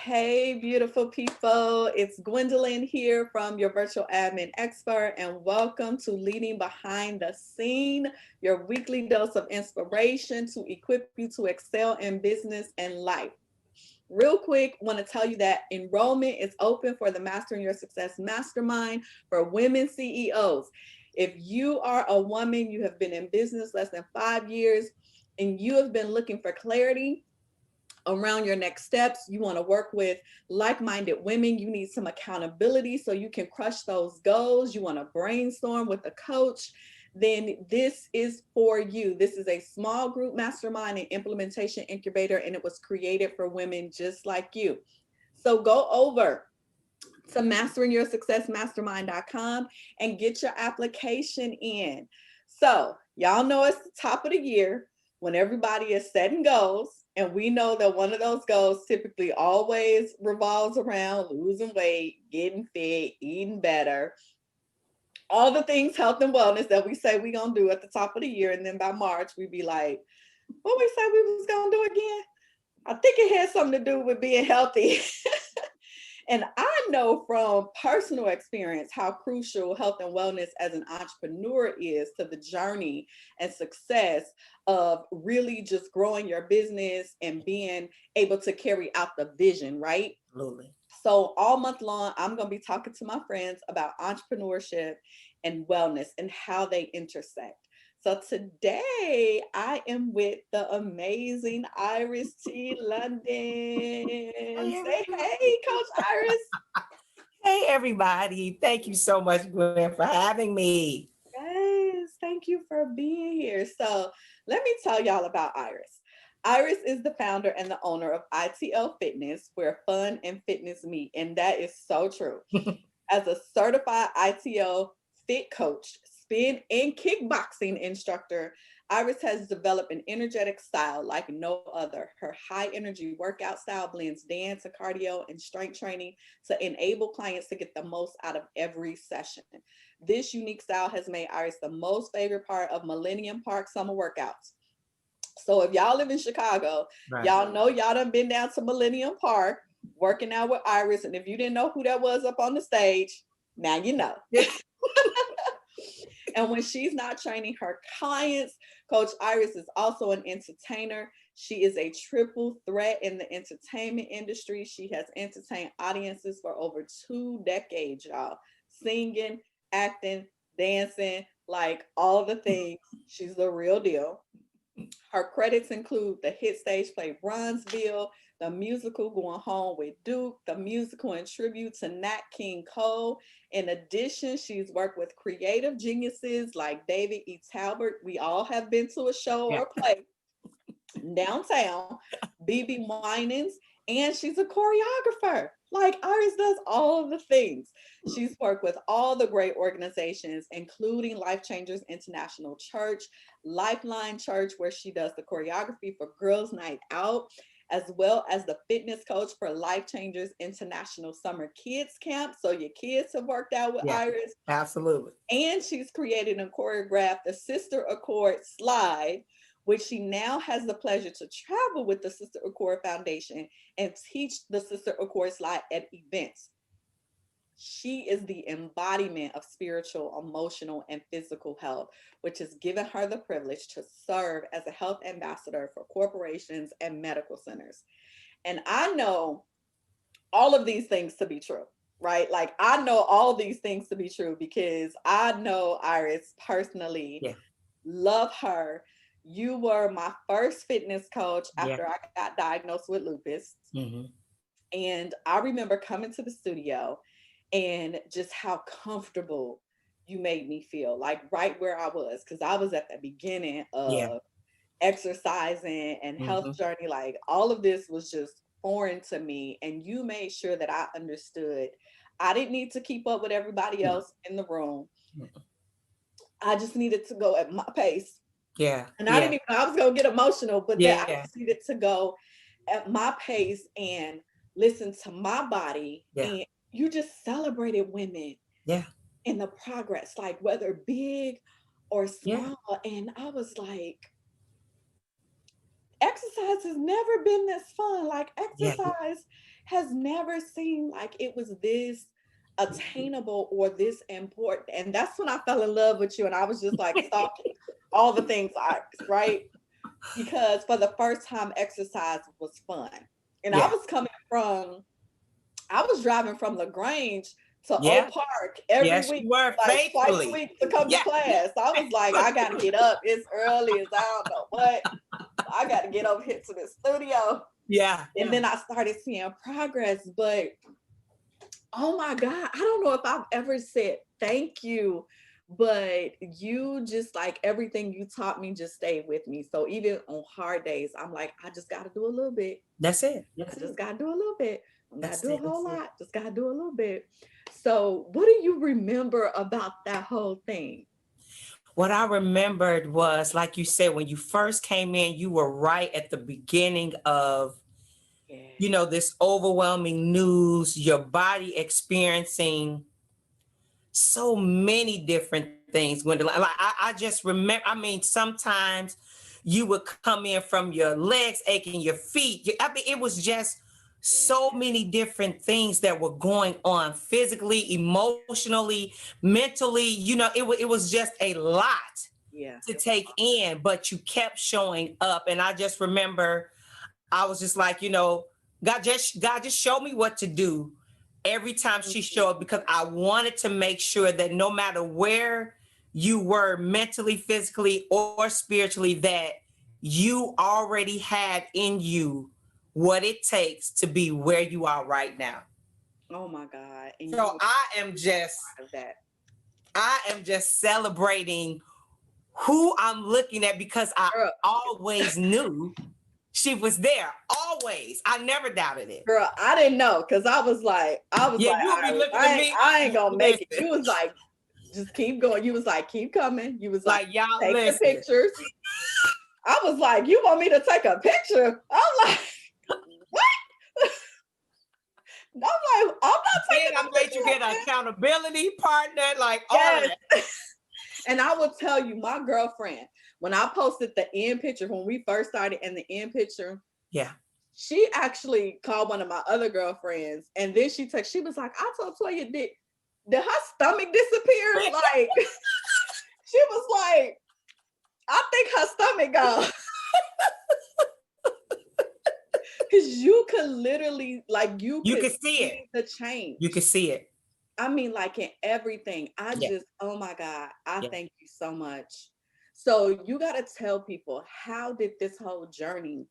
Hey, beautiful people. It's Gwendolyn here from your virtual admin expert, and welcome to Leading Behind the Scene, your weekly dose of inspiration to equip you to excel in business and life. Real quick, want to tell you that enrollment is open for the Mastering Your Success Mastermind for women CEOs. If you are a woman, you have been in business less than 5 years, and you have been looking for clarity around your next steps, you want to work with like-minded women, you need some accountability so you can crush those goals, you want to brainstorm with a coach, then this is for you. This is a small group mastermind and implementation incubator, and it was created for women just like you. So go over to masteringyoursuccessmastermind.com and get your application in. So y'all know it's the top of the year when everybody is setting goals. And we know that one of those goals typically always revolves around losing weight, getting fit, eating better, all the things health and wellness that we say we're going to do at the top of the year. And then by March, we be like, what we say we was going to do again? I think it had something to do with being healthy. And I know from personal experience how crucial health and wellness as an entrepreneur is to the journey and success of really just growing your business and being able to carry out the vision, right? Absolutely. So all month long, I'm going to be talking to my friends about entrepreneurship and wellness and how they intersect. So today I am with the amazing Iris T. London. Say hey, Coach Iris. Hey, everybody. Thank you so much, Gwen, for having me. Yes, thank you for being here. So let me tell y'all about Iris. Iris is the founder and the owner of ITL Fitness, where fun and fitness meet. And that is so true. As a certified ITL fit coach, spin and kickboxing instructor, Iris has developed an energetic style like no other. Her high energy workout style blends dance and cardio and strength training to enable clients to get the most out of every session. This unique style has made Iris the most favorite part of Millennium Park summer workouts. So if y'all live in Chicago, y'all know y'all done been down to Millennium Park working out with Iris. And if you didn't know who that was up on the stage, now you know. And when she's not training her clients, Coach Iris is also an entertainer. She is a triple threat in the entertainment industry. She has entertained audiences for over 2 decades, y'all. Singing, acting, dancing, like all the things. She's the real deal. Her credits include the hit stage play Bronzeville, the musical Going Home with Duke, the musical in tribute to Nat King Cole. In addition, she's worked with creative geniuses like David E. Talbert. We all have been to a show or play downtown, BB Winans, and she's a choreographer. Like Iris does all of the things. She's worked with all the great organizations, including Life Changers International Church, Lifeline Church, where she does the choreography for Girls Night Out, as well as the fitness coach for Life Changers International Summer Kids Camp. So your kids have worked out with Iris. Absolutely. And she's created and choreographed the Sister Accord Slide, which she now has the pleasure to travel with the Sister Accord Foundation and teach the Sister Accord Slide at events. She is the embodiment of spiritual, emotional, and physical health, which has given her the privilege to serve as a health ambassador for corporations and medical centers. And I know all of these things to be true, right? Like I know all these things to be true because I know Iris personally, love her. You were my first fitness coach after I got diagnosed with lupus. And I remember coming to the studio and just how comfortable you made me feel, like right where I was, because I was at the beginning of exercising and health journey. Like all of this was just foreign to me. And you made sure that I understood I didn't need to keep up with everybody else in the room. I just needed to go at my pace. And I didn't even know I was going to get emotional, but that I just needed to go at my pace and listen to my body. And you just celebrated women in the progress, like whether big or small. And I was like, exercise has never been this fun. Like Yeah. exercise has never seemed like it was this attainable or this important. And that's when I fell in love with you. And I was just like stalking all the things right? Because for the first time, exercise was fun. And Yeah. I was driving from LaGrange to Yeah. Oak Park every Yes, week, you were like twice a faithfully. week to come to Yeah. class. I was like, I gotta get up. It's early as I don't know what. I gotta get over here to the studio. Yeah. And then I started seeing progress. But oh my God, I don't know if I've ever said thank you, but you just like everything you taught me just stayed with me. So even on hard days, I'm like, I just got to do a little bit. That's it. I just got to do a little bit. I got to That's do a it. whole lot. Just got to do a little bit. So what do you remember about that whole thing? What I remembered was, like you said, when you first came in, you were right at the beginning of, Yeah. this overwhelming news, your body experiencing so many different things, Gwendolyn. Like I just remember, I mean, sometimes you would come in from your legs aching, your feet. I mean, it was just so many different things that were going on physically, emotionally, mentally. It was just a lot Yeah. to take in, but you kept showing up. And I just remember I was just like, God just showed me what to do every time she showed up, because I wanted to make sure that no matter where you were mentally, physically, or spiritually, that you already had in you what it takes to be where you are right now. Oh my God. And you So were I part of that. am just celebrating who I'm looking at, because I Girl, always knew she was there. Always. I never doubted it. girl, I didn't know because I was Yeah, like, you'll be looking at me. I ain't gonna make it. Listen, You was like, just keep going. You was like, keep coming. You was like, like y'all take the listen. pictures. I was like, you want me to take a picture? I'm like, what? I'm like, I'm not Then taking I no made you picture get of an this. accountability partner, like all of Yes. that. And I will tell you, my girlfriend, when I posted the end picture, when we first started in the end picture, Yeah. she actually called one of my other girlfriends, and then she was like, I told Toya, did her stomach disappear? Like, she was like, I think her stomach gone. Because you could literally, like, you You could can see it. see the change. You can see it. I mean, like in everything. Yeah. Oh my God, I Yeah. thank you so much. So you got to tell people, how did this whole journey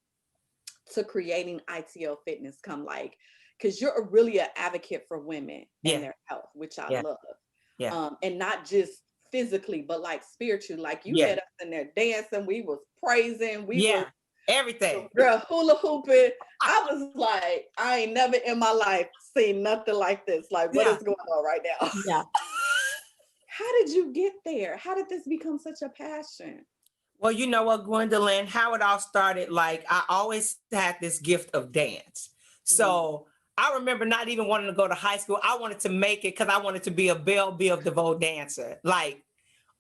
to creating ITO Fitness come like? Because you're really an advocate for women and Yeah. their health, which I Yeah. love. Yeah. And not just physically, but like spiritually. Like you Yeah. had us in there dancing, we was praising, we was Yeah. Everything. girl hula hooping. I was like, I ain't never in my life seen nothing like this. Like, what Yeah. is going on right now? Yeah. How did you get there? How did this become such a passion? Well, you know what, Gwendolyn, how it all started, like I always had this gift of dance. Mm. So I remember not even wanting to go to high school. I wanted to make it because I wanted to be a Belle Biv DeVoe dancer, like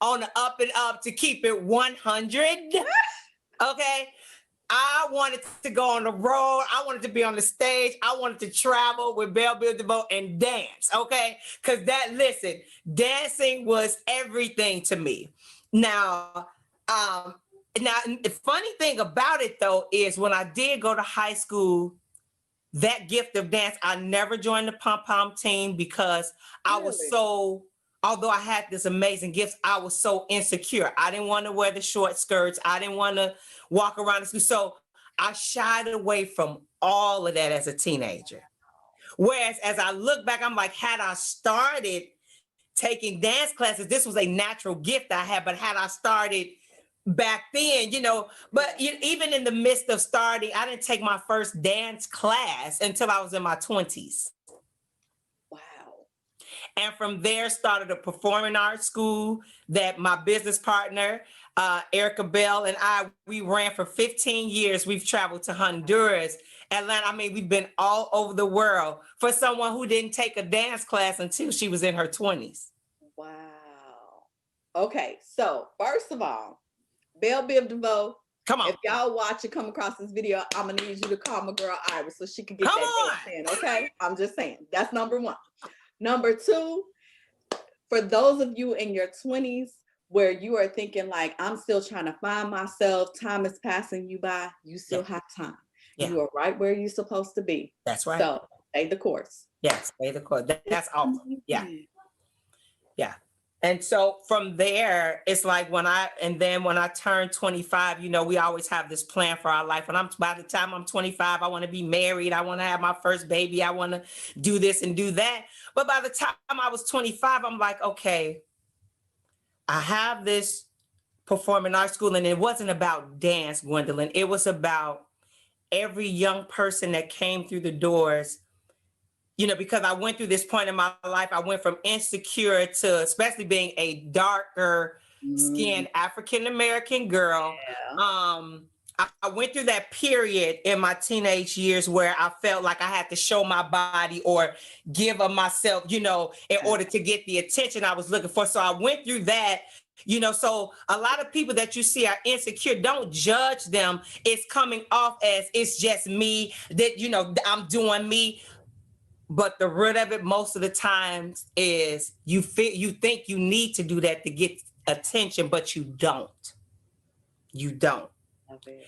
on the up and up, to keep it 100. Okay. I wanted to go on the road. I wanted to be on the stage. I wanted to travel with Belle Biv DeVoe and dance. Okay. Because listen, dancing was everything to me. Now, the funny thing about it though is when I did go to high school, that gift of dance, I never joined the pom pom team because I was Really? so, although I had this amazing gift, I was so insecure. I didn't want to wear the short skirts. I didn't want to walk around the school. So I shied away from all of that as a teenager. Whereas as I look back, I'm like, had I started taking dance classes, this was a natural gift I had, but had I started back then, but even in the midst of starting, I didn't take my first dance class until I was in my 20s. Wow. And from there started a performing arts school that my business partner, Erica Bell, and we ran for 15 years. We've traveled to Honduras, Atlanta. I mean, we've been all over the world for someone who didn't take a dance class until she was in her 20s. Wow. Okay. So first of all, Belle Biv DeVoe, Come on. If y'all watch and come across this video, I'm gonna need you to call my girl Iris so she can get Come that dance in, okay? I'm just saying. That's number one. Number two, for those of you in your 20s where you are thinking like, I'm still trying to find myself, time is passing you by, you still have time. Yeah. You are right where you're supposed to be. That's right. So stay the course. Yes, stay the course. That's awesome. Yeah. Yeah. And so from there, it's like when I turned 25, you know, we always have this plan for our life. And by the time I'm 25, I want to be married. I want to have my first baby. I want to do this and do that. But by the time I was 25, I'm like, okay, I have this performing arts school, and it wasn't about dance, Gwendolyn. It was about every young person that came through the doors, you know, because I went through this point in my life. I went from insecure to, especially being a darker skinned African-American girl. Yeah. I went through that period in my teenage years where I felt like I had to show my body or give of myself, you know, in order to get the attention I was looking for. So I went through that, you know, so a lot of people that you see are insecure. Don't judge them. It's coming off as it's just me, that, you know, I'm doing me. But the root of it most of the times is you think you need to do that to get attention, but you don't. You don't. Okay.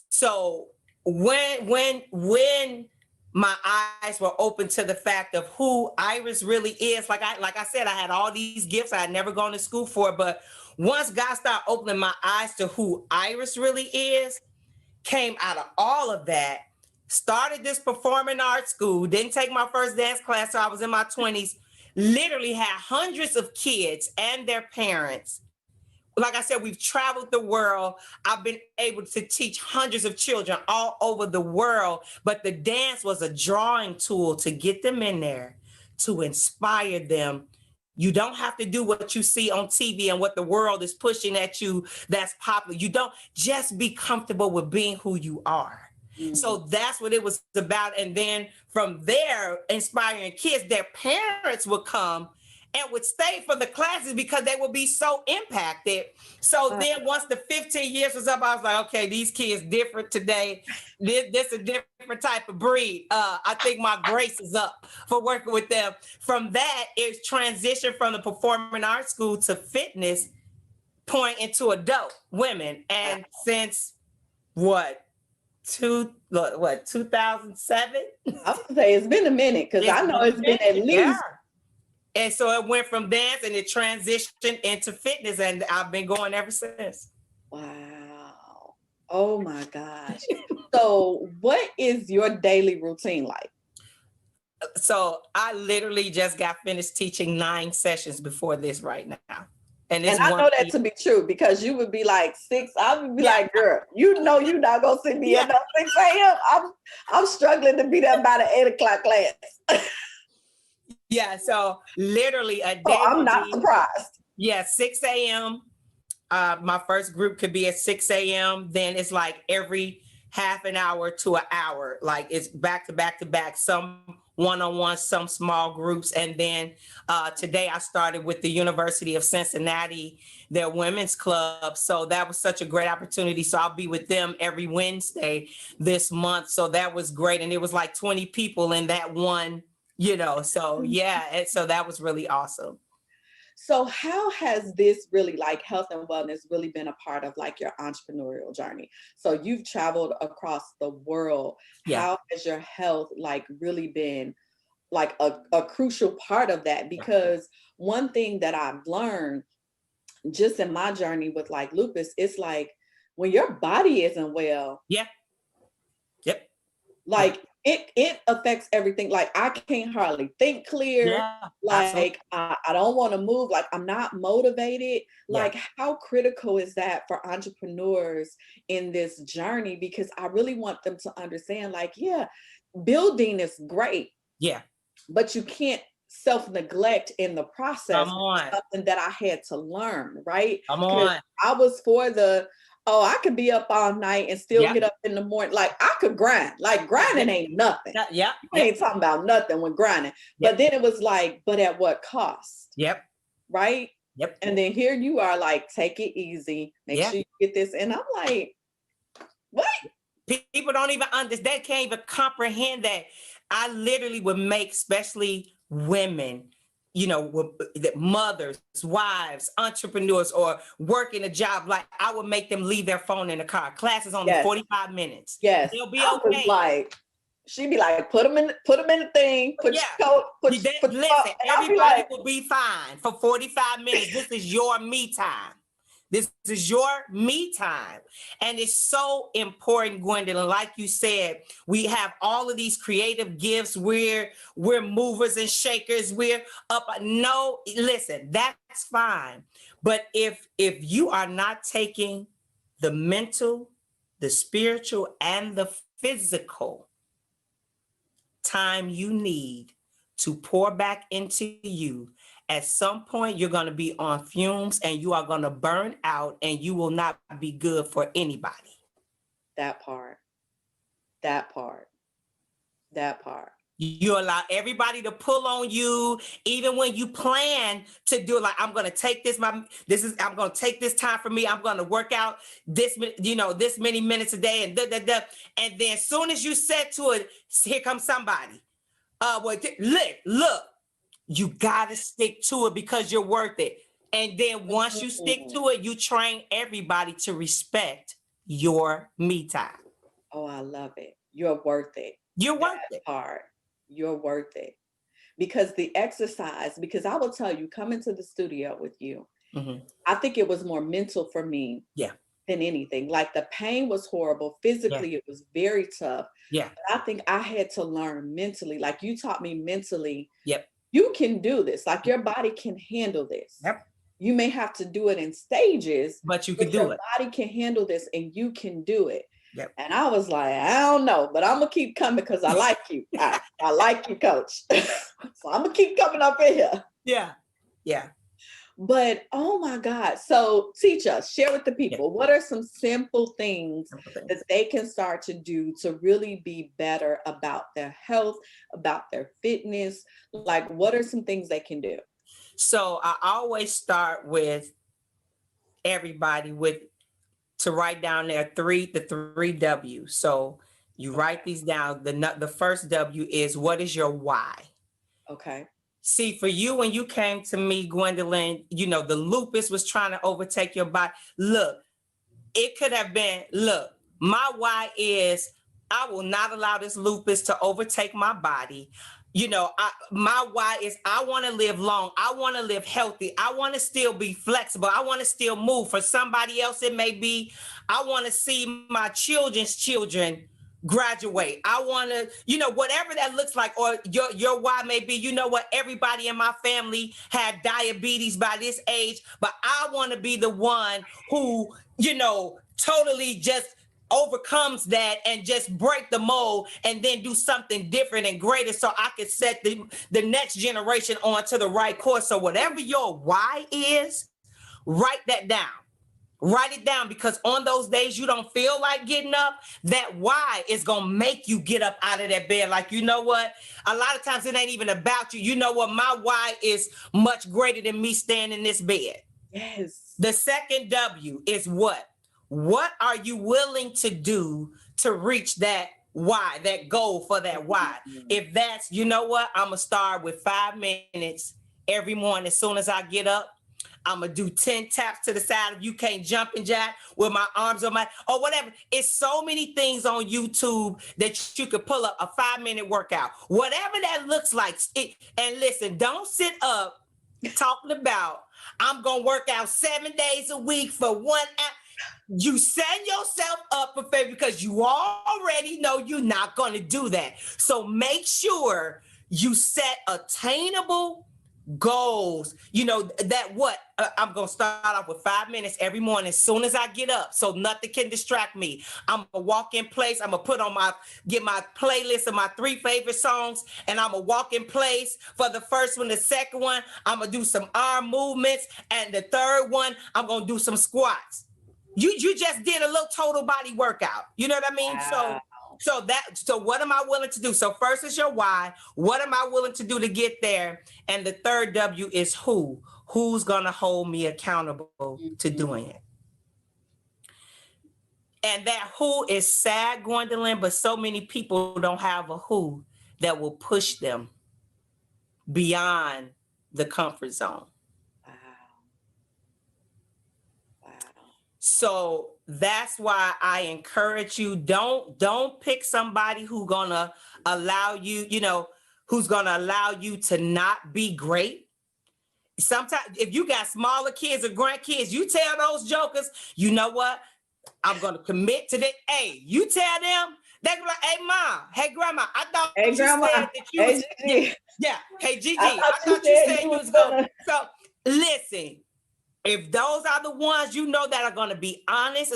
So when my eyes were open to the fact of who Iris really is, like I said, I had all these gifts I had never gone to school for, but once God started opening my eyes to who Iris really is, came out of all of that, started this performing arts school, didn't take my first dance class till I was in my 20s, literally had hundreds of kids and their parents. Like I said, we've traveled the world. I've been able to teach hundreds of children all over the world, but the dance was a drawing tool to get them in there, to inspire them. You don't have to do what you see on TV and what the world is pushing at you that's popular. You don't, just be comfortable with being who you are. So that's what it was about. And then from there, inspiring kids, their parents would come and would stay for the classes because they would be so impacted. So then once the 15 years was up, I was like, okay, these kids different today. This a different type of breed. I think my grace is up for working with them. From that, it's transitioned from the performing arts school to fitness, point into adult women. And since 2007? I would say it's been a minute because I know it's been at least. Yeah. And so it went from dance and it transitioned into fitness, and I've been going ever since. Wow. Oh my gosh. So what is your daily routine like? So I literally just got finished teaching 9 sessions before this right now. And I know that to be true because you would be like 6. I would be like, girl, you know you're not gonna sit me at 6 a.m. I'm struggling to be there by the 8 o'clock class. Yeah, so literally a day. Oh, I'm not surprised. Yeah, 6 a.m. My first group could be at 6 a.m. Then it's like every half an hour to an hour. Like it's back to back to back. Some one-on-one, some small groups. And then today I started with the University of Cincinnati, their women's club. So that was such a great opportunity. So I'll be with them every Wednesday this month. So that was great. And it was like 20 people in that one, you know, so yeah. And so that was really awesome. So how has this really, like, health and wellness really been a part of like your entrepreneurial journey? So you've traveled across the world. Yeah. How has your health like really been like a crucial part of that? Because one thing that I've learned just in my journey with like lupus, it's like when your body isn't well. Yeah. Yep. Like it affects everything. Like I can't hardly think clear. Yeah, like I don't want to move. Like I'm not motivated. Like how critical is that for entrepreneurs in this journey? Because I really want them to understand like, yeah, building is great. Yeah. But you can't self-neglect in the process. Come on. Something that I had to learn, right? Come on. I was for I could be up all night and still get up in the morning. Like I could grind. Like grinding ain't nothing. Yeah. You ain't talking about nothing when grinding. But then it was like, but at what cost? Yep. Right? Yep. And then here you are like, take it easy. Make sure you get this. And I'm like, What? People don't even understand. They can't even comprehend that. I literally would make, especially women, mothers, wives, entrepreneurs, or working a job, like I would make them leave their phone in the car. Class is only Yes. 45 minutes. Yes. They'll be I was okay. like, she'd be like, put them in the thing, put Yeah. your coat, Listen, and I'll be everybody like, will be fine for 45 minutes. This is your me time. This is your me time. And it's so important, Gwendolyn. Like you said, we have all of these creative gifts. We're movers and shakers. We're up. No, listen, that's fine. But if you are not taking the mental, the spiritual, and the physical time you need to pour back into you, at some point you're going to be on fumes and you are going to burn out and you will not be good for anybody. That part. You allow everybody to pull on you, even when you plan to do, like, I'm going to take I'm going to take this time for me. I'm going to work out this many minutes a day, and and then as soon as you set to it, here comes somebody. Look, you got to stick to it because you're worth it. And then once you stick to it, you train everybody to respect your me time. Oh, I love it. You're worth it. You're worth it. Part. You're worth it. Because the exercise, because I will tell you, coming to the studio with you, I think it was more mental for me than anything. Like, the pain was horrible. Physically, it was very tough. Yeah. But I think I had to learn mentally. Like, you taught me mentally. Yep. You can do this. Like, your body can handle this. Yep. You may have to do it in stages, but you can do it. Your body can handle this and you can do it. Yep. And I was like, I don't know, but I'm going to keep coming because I like you. I like you, coach. So I'm going to keep coming up in here. Yeah. Yeah. But, oh my God. So teach us, share with the people, what are some simple things that they can start to do to really be better about their health, about their fitness? Like, what are some things they can do? So I always start with everybody to write down the three W's. So you write these down. The first W is, what is your why? Okay. See, for you, when you came to me, Gwendolyn, the lupus was trying to overtake your body. Look, it could have been, my why is, I will not allow this lupus to overtake my body. My why is, I want to live long. I want to live healthy. I want to still be flexible. I want to still move. For somebody else, it may be, I want to see my children's children graduate. I want to, whatever that looks like. Or your why may be, everybody in my family had diabetes by this age, but I want to be the one who, totally just overcomes that and just break the mold and then do something different and greater so I could set the next generation onto the right course. So whatever your why is, write that down. Write it down, because on those days you don't feel like getting up, that why is going to make you get up out of that bed. Like, you know what? A lot of times it ain't even about you. You know what? My why is much greater than me staying in this bed. Yes. The second W is what? What are you willing to do to reach that why, that goal for that why? If that's, you know what? I'm going to start with 5 minutes every morning. As soon as I get up, I'm going to do 10 taps to the side. If you can't jump and jack with my arms on or whatever. It's so many things on YouTube that you could pull up, a 5-minute workout, whatever that looks like. And listen, don't sit up talking about, I'm going to work out 7 days a week for 1 hour. You set yourself up for failure because you already know you're not going to do that. So make sure you set attainable goals. I'm going to start off with 5 minutes every morning as soon as I get up, so nothing can distract me. I'm going to walk in place. I'm going to put on get my playlist of my 3 favorite songs, and I'm going to walk in place for the first one. The second one, I'm going to do some arm movements. And the third one, I'm going to do some squats. You just did a little total body workout. You know what I mean? Wow. So what am I willing to do? So first is your why. What am I willing to do to get there? And the third W is who. Who's going to hold me accountable to doing it? And that who is sad, Gwendolyn, but so many people don't have a who that will push them beyond the comfort zone. Wow. Wow. So that's why I encourage you, don't pick somebody who's gonna allow you, who's gonna allow you to not be great. Sometimes if you got smaller kids or grandkids, you tell those jokers, you know what? I'm gonna commit to that. Hey, you tell them, they be like, hey mom, hey grandma, I thought Hey, you grandma. said that you Hey, was, Gigi. yeah. Hey Gigi, I I thought you said you was gonna. gonna. So listen, if those are the ones that are gonna be honest,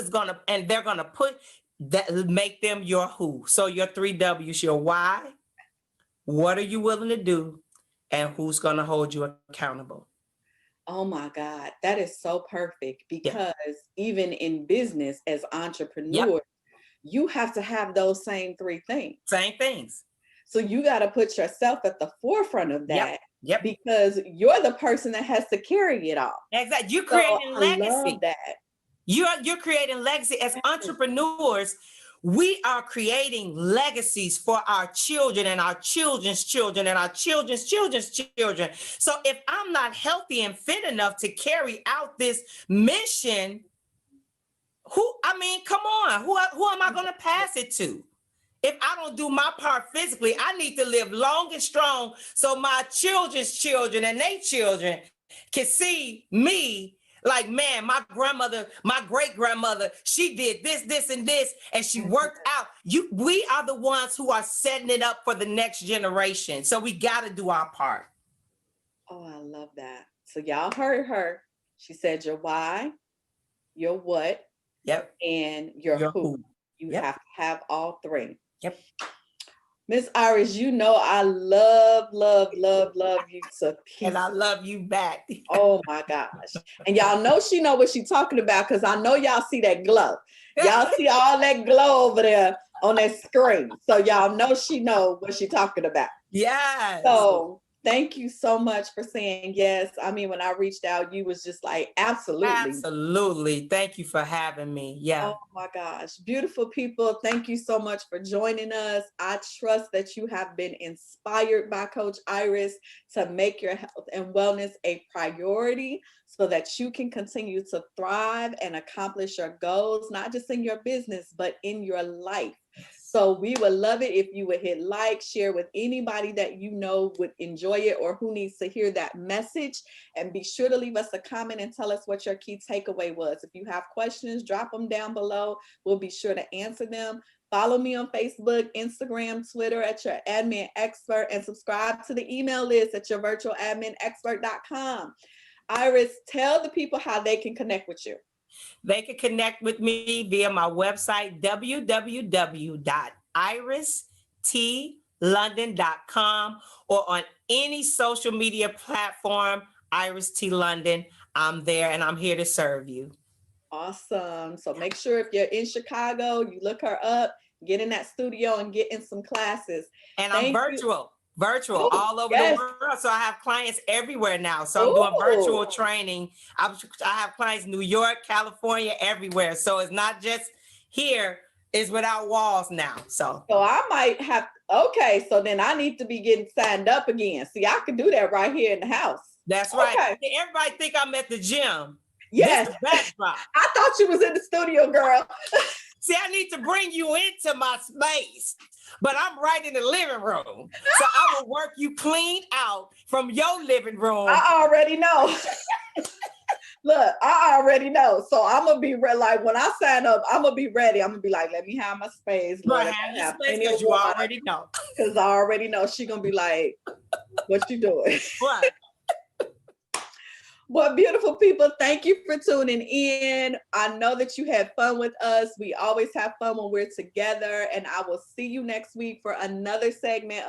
and they're gonna put that, make them your who. So your 3 W's, your why, what are you willing to do, and who's gonna hold you accountable. Oh my God, that is so perfect, Yeah. because even in business as entrepreneurs, Yep. you have to have those same 3 things. Same things. So you got to put yourself at the forefront of that, Yep. because you're the person that has to carry it all. Exactly. You're So creating I legacy. love that. You're creating legacy. As entrepreneurs, we are creating legacies for our children and our children's children and our children's children's children. So if I'm not healthy and fit enough to carry out this mission, come on, who am I going to pass it to? If I don't do my part physically, I need to live long and strong so my children's children and their children can see me like, man, my grandmother, my great-grandmother, she did this, and this, and she worked out. We are the ones who are setting it up for the next generation. So we got to do our part. Oh, I love that. So y'all heard her. She said your why, your what, Yep, and your who. You Yep. have to have all 3. Yep. Miss Iris, I love you to pieces. And I love you back. Oh my gosh. And y'all know she know what she's talking about, because I know y'all see that glow. Y'all see all that glow over there on that screen. So y'all know she know what she's talking about. Yes. So thank you so much for saying yes. I mean, when I reached out, you was just like, absolutely. Absolutely. Thank you for having me. Yeah. Oh my gosh. Beautiful people. Thank you so much for joining us. I trust that you have been inspired by Coach Iris to make your health and wellness a priority, so that you can continue to thrive and accomplish your goals, not just in your business, but in your life. So we would love it if you would hit like, share with anybody that you know would enjoy it or who needs to hear that message. And be sure to leave us a comment and tell us what your key takeaway was. If you have questions, drop them down below. We'll be sure to answer them. Follow me on Facebook, Instagram, Twitter at Your Admin Expert, and subscribe to the email list at yourvirtualadminexpert.com. Iris, tell the people how they can connect with you. They can connect with me via my website, www.irislondon.com, or on any social media platform, Iris T. London. I'm there and I'm here to serve you. Awesome. So make sure if you're in Chicago, you look her up, get in that studio and get in some classes. And I'm virtual all over the world. So I have clients everywhere now. So I'm doing virtual training. I have clients in New York, California, everywhere. So it's not just here, it's without walls now. So I might have, okay. So then I need to be getting signed up again. See, I can do that right here in the house. That's right. Okay. Everybody think I'm at the gym. Yes. This is backdrop. I thought you was in the studio, girl. See, I need to bring you into my space, but I'm right in the living room. So I will work you clean out from your living room. I already know. Look, I already know. So I'm going to be like, when I sign up, I'm going to be ready. I'm going to be like, let me have my space. Lord, have your space, because you already know. Because I already know she's going to be like, what you doing? Right. Well, beautiful people, thank you for tuning in. I know that you had fun with us. We always have fun when we're together, and I will see you next week for another segment of